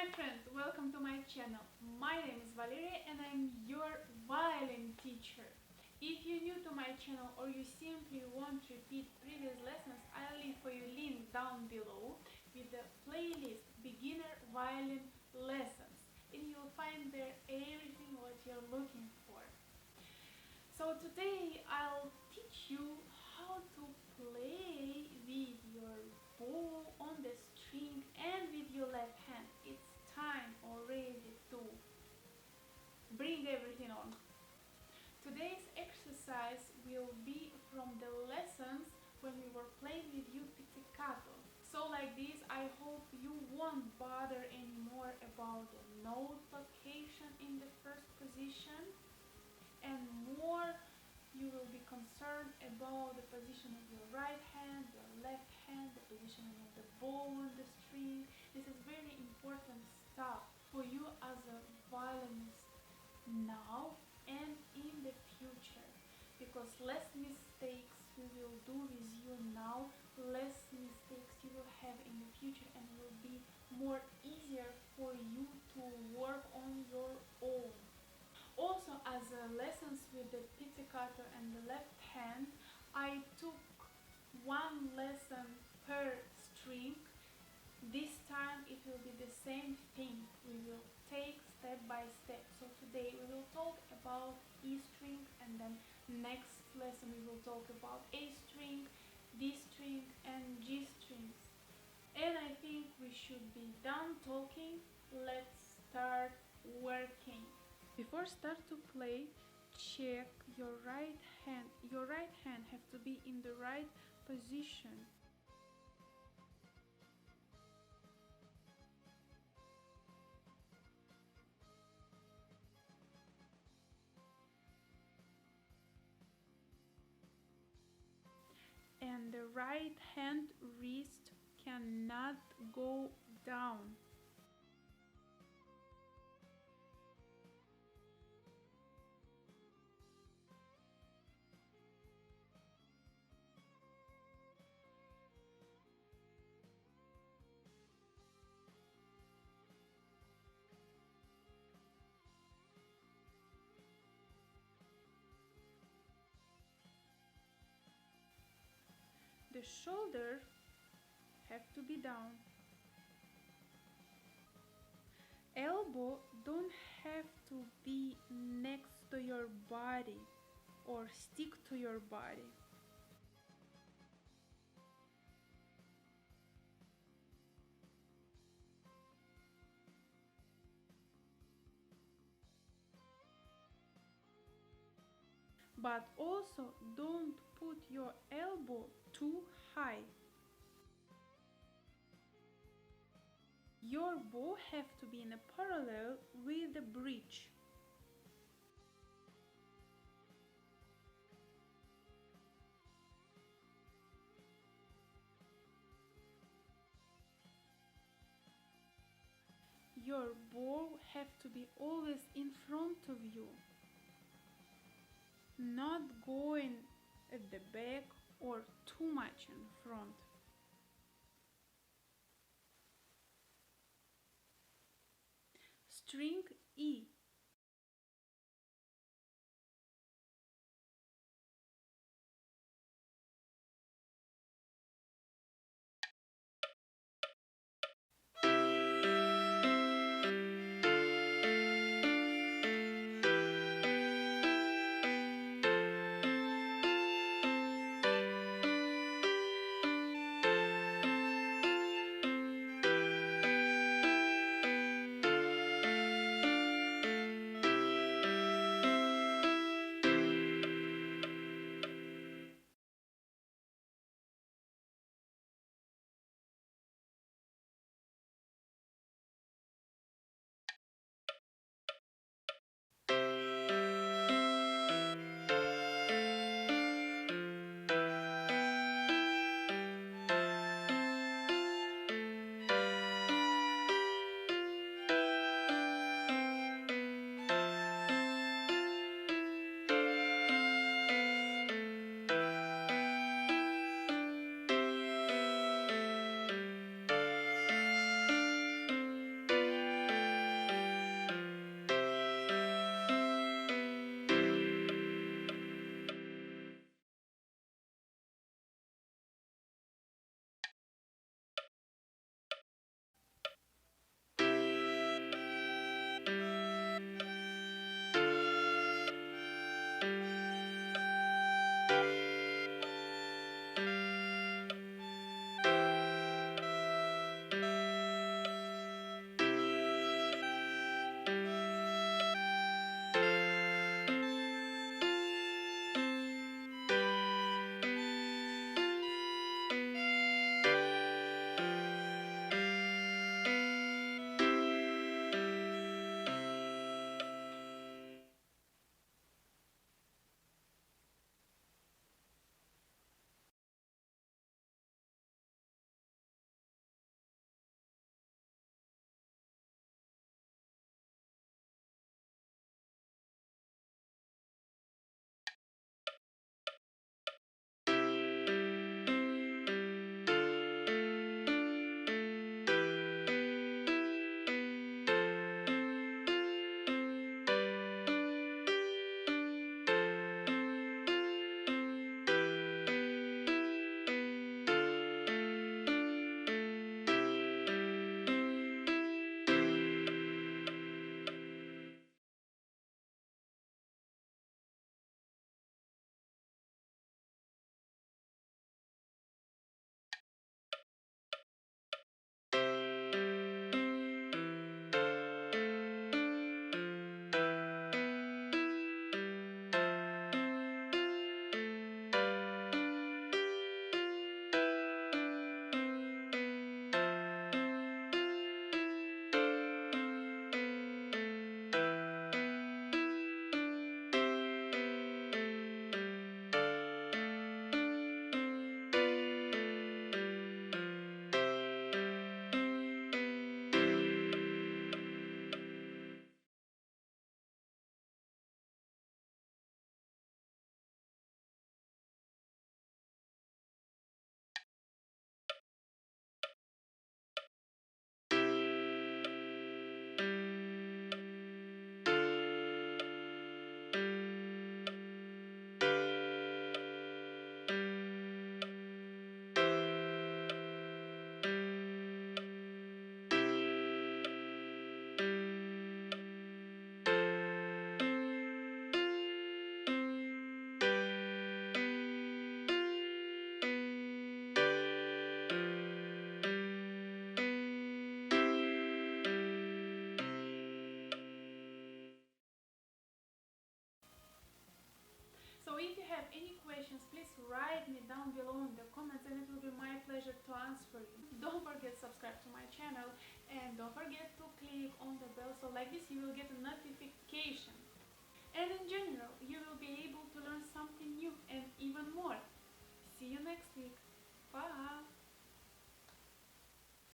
my friends, welcome to my channel. My name is Valeria and I'm your violin teacher. If you're new to my channel or you simply want to repeat previous lessons, I'll leave for you link down below with the playlist Beginner Violin Lessons, and you'll find there everything what you're looking for. So today I'll teach you how to play with your bow on the string and with your left hand. It's time already to bring everything on. Today's exercise will be from the lessons when we were playing with you pizzicato. So like this, I hope you won't bother anymore about the note location in the first position, and more you will be concerned about the position of your right hand, your left hand, the positioning of the bow on the string. This is very important stuff for you as a violinist now and in the future, because less mistakes we will do with you now, less mistakes you will have in the future, and it will be more easier for you to work on your own. Also, as lessons with the pizzicato and the left hand, I took one lesson per string. This time it will be the same thing. We will take step by step. So today we will talk about E string, and then next lesson we will talk about A string, D string and G strings. And I think we should be done talking. Let's start working. Before start to play, check your right hand. Your right hand have to be in the right position. And the right hand wrist cannot go down. The shoulder have to be down. Elbow don't have to be next to your body or stick to your body. But also don't put your elbow too high. Your bow have to be in a parallel with the bridge. Your bow have to be always in front of you, not going at the back or too much in front. String E. questions, please write me down below in the comments and it will be my pleasure to answer you. Don't forget to subscribe to my channel and don't forget to click on the bell so like this you will get a notification. And in general, you will